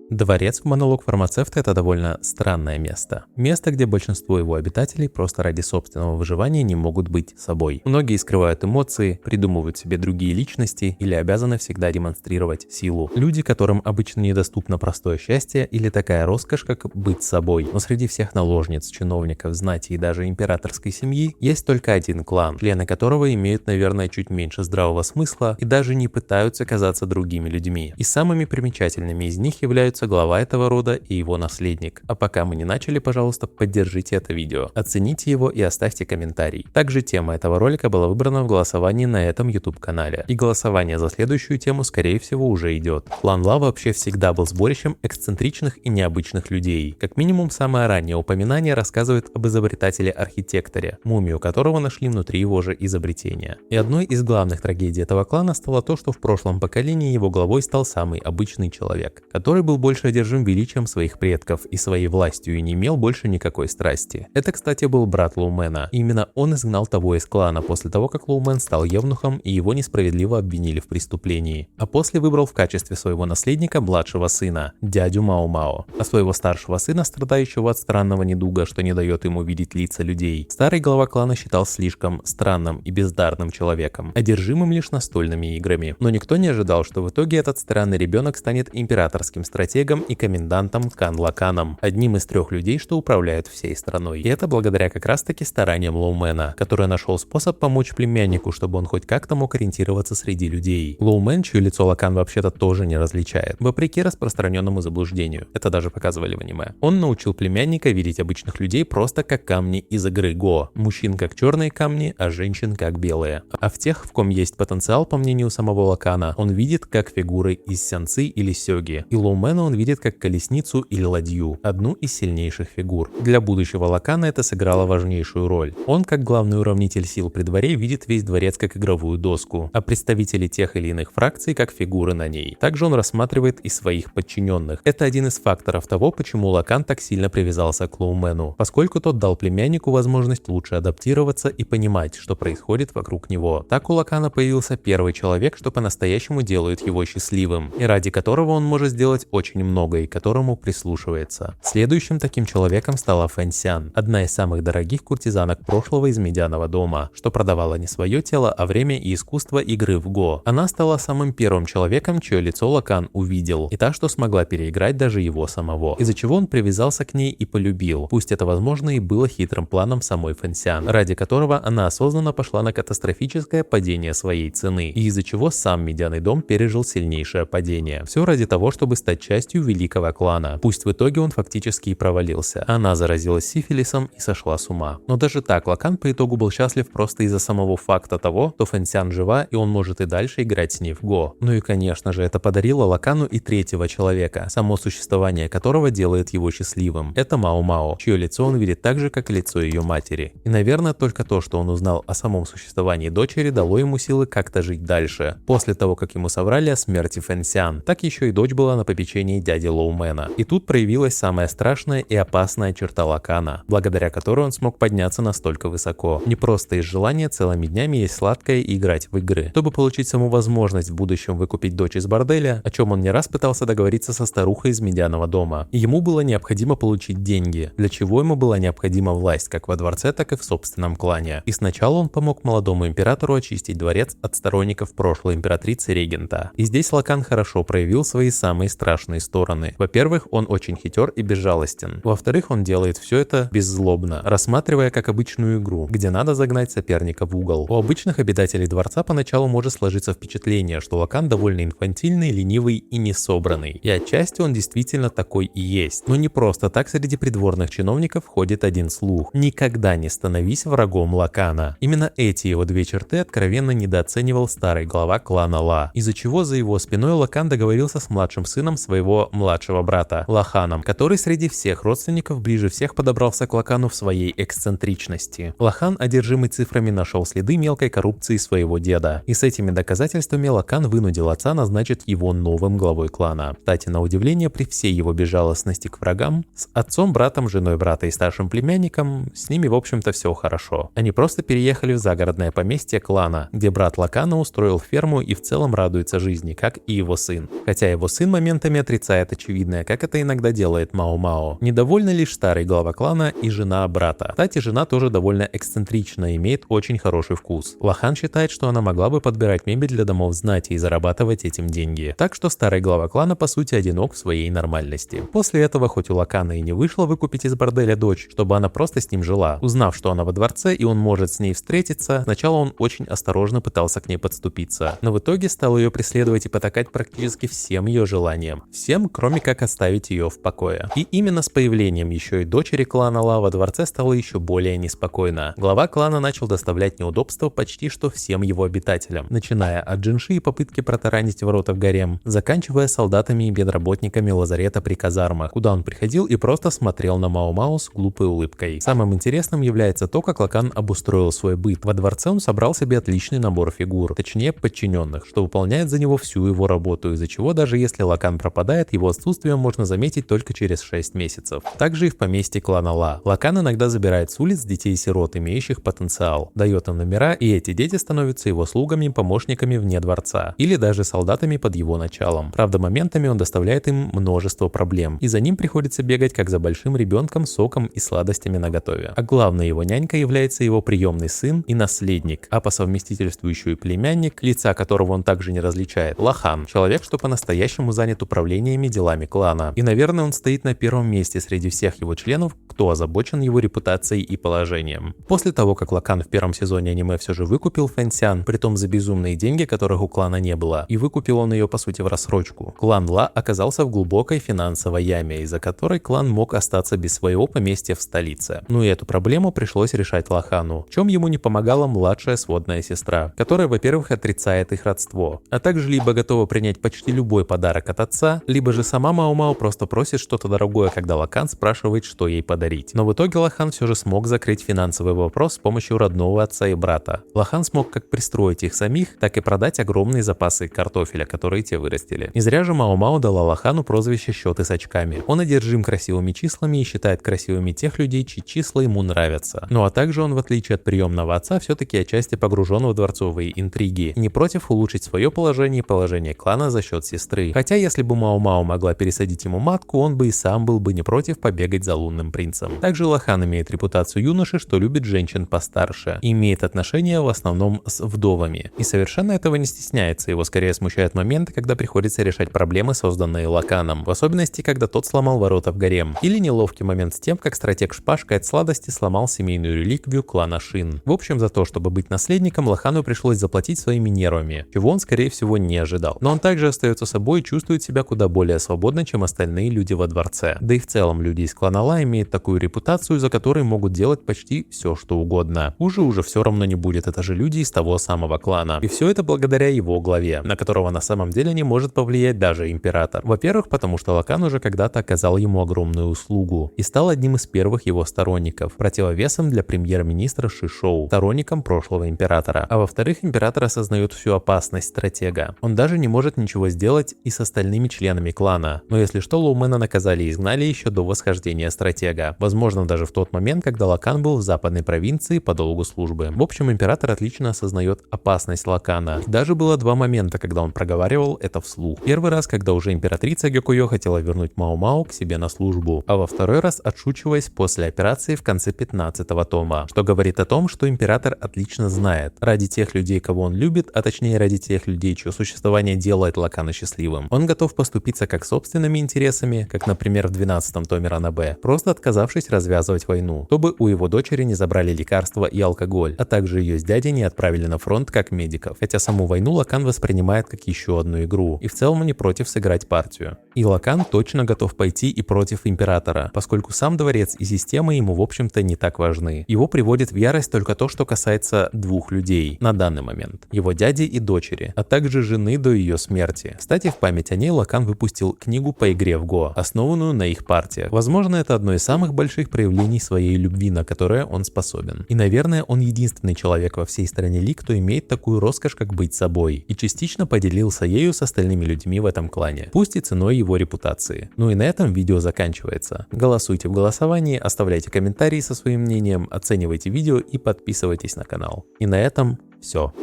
Дворец в монолог фармацевта – это довольно странное место. Место, где большинство его обитателей просто ради собственного выживания не могут быть собой. Многие скрывают эмоции, придумывают себе другие личности или обязаны всегда демонстрировать силу. Люди, которым обычно недоступно простое счастье или такая роскошь, как быть собой. Но среди всех наложниц, чиновников, знати и даже императорской семьи есть только один клан, члены которого имеют, наверное, чуть меньше здравого смысла и даже не пытаются казаться другими людьми. И самыми примечательными из них являются глава этого рода и его наследник. А пока мы не начали, пожалуйста, поддержите это видео, оцените его и оставьте комментарий. Также тема этого ролика была выбрана в голосовании на этом YouTube канале. И голосование за следующую тему, скорее всего, уже идет. Клан Ла вообще всегда был сборищем эксцентричных и необычных людей. Как минимум, самое раннее упоминание рассказывает об изобретателе-архитекторе, мумию которого нашли внутри его же изобретения. И одной из главных трагедий этого клана стало то, что в прошлом поколении его главой стал самый обычный человек, который был больше одержим величием своих предков и своей властью и не имел больше никакой страсти. Это, кстати, был брат Лоумена. И именно он изгнал того из клана после того, как Лоумен стал евнухом и его несправедливо обвинили в преступлении. А после выбрал в качестве своего наследника младшего сына, дядю Мао-Мао, а своего старшего сына, страдающего от странного недуга, что не дает ему видеть лица людей, старый глава клана считал слишком странным и бездарным человеком, одержимым лишь настольными играми. Но никто не ожидал, что в итоге этот странный ребенок станет императорским стратегом и комендантом Кан-Лаканом, одним из 3 людей, что управляют всей страной. И это благодаря как раз таки стараниям Лоумена, который нашел способ помочь племяннику, чтобы он хоть как-то мог ориентироваться среди людей. Лоумен, чье лицо Лакан вообще-то тоже не различает, вопреки распространенному заблуждению. Это даже показывали в аниме. Он научил племянника видеть обычных людей просто как камни из игры Го. Мужчин как черные камни, а женщин как белые. А в тех, в ком есть потенциал, по мнению самого Лакана, он видит как фигуры из сянцы или сёги. И Лоумена он видит как колесницу или ладью, одну из сильнейших фигур. Для будущего Лакана это сыграло важнейшую роль. Он, как главный уравнитель сил при дворе, видит весь дворец как игровую доску, а представители тех или иных фракций как фигуры на ней. Также он рассматривает и своих подчиненных. Это один из факторов того, почему Лакан так сильно привязался к Лоумену, поскольку тот дал племяннику возможность лучше адаптироваться и понимать, что происходит вокруг него. Так у Лакана появился первый человек, что по-настоящему делает его счастливым, и ради которого он может сделать очень много и к которому прислушивается. Следующим таким человеком стала Фэн Сян, одна из самых дорогих куртизанок прошлого из Медяного дома, что продавала не свое тело, а время и искусство игры в Го. Она стала самым первым человеком, чье лицо Лакан увидел, и та, что смогла переиграть даже его самого, из-за чего он привязался к ней и полюбил. Пусть это, возможно, и было хитрым планом самой Фэн Сян, ради которого она осознанно пошла на катастрофическое падение своей цены, и из-за чего сам Медяный дом пережил сильнейшее падение. Все ради того, чтобы стать частью великого клана. Пусть в итоге он фактически и провалился. Она заразилась сифилисом и сошла с ума. Но даже так Лакан по итогу был счастлив просто из-за самого факта того, что Фэн Сян жива и он может и дальше играть с ней в Го. Ну и конечно же, это подарило Лакану и третьего человека, само существование которого делает его счастливым. Это Мао-Мао, чье лицо он видит так же, как и лицо ее матери. И наверное, только то, что он узнал о самом существовании дочери, дало ему силы как-то жить дальше. После того, как ему соврали о смерти Фэн Сян, так еще и дочь была на попечении дяди Лоумена. И тут проявилась самая страшная и опасная черта Лакана, благодаря которой он смог подняться настолько высоко. Не просто из желания целыми днями есть сладкое и играть в игры. Чтобы получить саму возможность в будущем выкупить дочь из борделя, о чем он не раз пытался договориться со старухой из Медяного дома. И ему было необходимо получить деньги, для чего ему была необходима власть как во дворце, так и в собственном клане. И сначала он помог молодому императору очистить дворец от сторонников прошлой императрицы-регента. И здесь Лакан хорошо проявил свои самые страшные стороны. Во-первых, он очень хитер и безжалостен. Во-вторых, он делает все это беззлобно, рассматривая как обычную игру, где надо загнать соперника в угол. У обычных обитателей дворца поначалу может сложиться впечатление, что Лакан довольно инфантильный, ленивый и несобранный. И отчасти он действительно такой и есть. Но не просто так среди придворных чиновников ходит один слух: никогда не становись врагом Лакана. Именно эти его 2 черты откровенно недооценивал старый глава клана Ла, из-за чего за его спиной Лакан договорился с младшим сыном своего младшего брата Лаханом, который среди всех родственников ближе всех подобрался к Лакану в своей эксцентричности. Лахан, одержимый цифрами, нашел следы мелкой коррупции своего деда, и с этими доказательствами Лакан вынудил отца назначить его новым главой клана. Кстати, на удивление, при всей его безжалостности к врагам, с отцом, братом, женой брата и старшим племянником, с ними в общем-то все хорошо. Они просто переехали в загородное поместье клана, где брат Лакана устроил ферму и в целом радуется жизни, как и его сын. Хотя его сын моментами отрицает отрицает очевидное, как это иногда делает Мао-Мао. Недовольны лишь старый глава клана и жена брата. Кстати, жена тоже довольно эксцентрична и имеет очень хороший вкус. Лохан считает, что она могла бы подбирать мебель для домов знати и зарабатывать этим деньги. Так что старый глава клана по сути одинок в своей нормальности. После этого, хоть у Локана и не вышло выкупить из борделя дочь, чтобы она просто с ним жила, узнав, что она во дворце и он может с ней встретиться, сначала он очень осторожно пытался к ней подступиться, но в итоге стал ее преследовать и потакать практически всем ее желаниям. Всем, кроме как оставить ее в покое. И именно с появлением еще и дочери клана Ла во дворце стало еще более неспокойно. Глава клана начал доставлять неудобства почти что всем его обитателям, начиная от Джинши и попытки протаранить ворота в гарем, заканчивая солдатами и медработниками лазарета при казармах, куда он приходил и просто смотрел на Мао-Мао с глупой улыбкой. Самым интересным является то, как Локан обустроил свой быт. Во дворце он собрал себе отличный набор фигур, точнее подчиненных, что выполняет за него всю его работу, из-за чего даже если Локан пропадает, его отсутствие можно заметить только через 6 месяцев. Также и в поместье клана Ла. Локан иногда забирает с улиц детей-сирот, имеющих потенциал, дает им номера, и эти дети становятся его слугами, помощниками вне дворца, или даже солдатами под его началом. Правда, моментами он доставляет им множество проблем, и за ним приходится бегать как за большим ребенком, соком и сладостями наготове. А главной его нянькой является его приемный сын и наследник, а по совместительству еще и племянник, лица которого он также не различает, Лохан, человек, что по-настоящему занят управлениями делами клана. И, наверное, он стоит на первом месте среди всех его членов, кто озабочен его репутацией и положением. После того, как Локан в первом сезоне аниме все же выкупил Фэнсян, притом за безумные деньги, которых у клана не было, и выкупил он ее по сути в рассрочку, клан Ла оказался в глубокой финансовой яме, из-за которой клан мог остаться без своего поместья в столице. Ну и эту проблему пришлось решать Лохану, в чем ему не помогала младшая сводная сестра, которая, во-первых, отрицает их родство, а также либо готова принять почти любой подарок от отца, либо же сама Мао-Мао просто просит что-то дорогое, когда Локан спрашивает, что ей подарить. Но в итоге Лохан все же смог закрыть финансовый вопрос с помощью родного отца и брата. Лохан смог как пристроить их самих, так и продать огромные запасы картофеля, которые те вырастили. Не зря же Мао-Мао дала Лохану прозвище «Счеты с очками». Он одержим красивыми числами и считает красивыми тех людей, чьи числа ему нравятся. Ну а также он, в отличие от приемного отца, все-таки отчасти погружен в дворцовые интриги, не против улучшить свое положение и положение клана за счет сестры. Хотя если бы Мао-Мао могла пересадить ему матку, он бы и сам был бы не против побегать за лунным принцем. Также Лохан имеет репутацию юноши, что любит женщин постарше, и имеет отношения в основном с вдовами. И совершенно этого не стесняется, его скорее смущают моменты, когда приходится решать проблемы, созданные Локаном, в особенности, когда тот сломал ворота в гарем, или неловкий момент с тем, как стратег Шпажка от сладости сломал семейную реликвию клана Шин. В общем, за то, чтобы быть наследником, Лохану пришлось заплатить своими нервами, чего он, скорее всего, не ожидал. Но он также остается собой и чувствует себя куда более свободно, чем остальные люди во дворце. Да и в целом люди из клана Ла имеют такую репутацию, за которой могут делать почти все, что угодно. Уже все равно не будет, это же люди из того самого клана. И все это благодаря его главе, на которого на самом деле не может повлиять даже император. Во-первых, потому что Локан уже когда-то оказал ему огромную услугу и стал одним из первых его сторонников, противовесом для премьер-министра Шишоу, сторонником прошлого императора. А во-вторых, император осознает всю опасность стратега. Он даже не может ничего сделать и с остальными членами клана. Но если что, Лоумена наказали и изгнали еще до восхождения стратега. Возможно, даже в тот момент, когда Локан был в западной провинции по долгу службы. В общем, император отлично осознает опасность Локана. Даже было два момента, когда он проговаривал это вслух. Первый раз, когда уже императрица Гёкуё хотела вернуть Мао-Мао к себе на службу, а во второй раз отшучиваясь после операции в конце 15-го тома, что говорит о том, что император отлично знает, ради тех людей, кого он любит, а точнее ради тех людей, чье существование делает Локана счастливым, он готов поступиться как собственными интересами, как, например, в 12-м томе Ранобэ, просто отказавшись развязывать войну, чтобы у его дочери не забрали лекарства и алкоголь, а также ее с дядей не отправили на фронт как медиков. Хотя саму войну Локан воспринимает как еще одну игру, и в целом не против сыграть партию. И Локан точно готов пойти и против императора, поскольку сам дворец и система ему в общем-то не так важны. Его приводит в ярость только то, что касается двух людей на данный момент. Его дяди и дочери, а также жены до ее смерти. Кстати, в память о ней Локан выпустил книгу по игре в Го, основанную на их партиях. Возможно, это одно из самых больших проявлений своей любви, на которое он способен. И, наверное, он единственный человек во всей стране Ли, кто имеет такую роскошь, как быть собой, и частично поделился ею с остальными людьми в этом клане, пусть и ценой его репутации. Ну и на этом видео заканчивается. Голосуйте в голосовании, оставляйте комментарии со своим мнением, оценивайте видео и подписывайтесь на канал. И на этом все.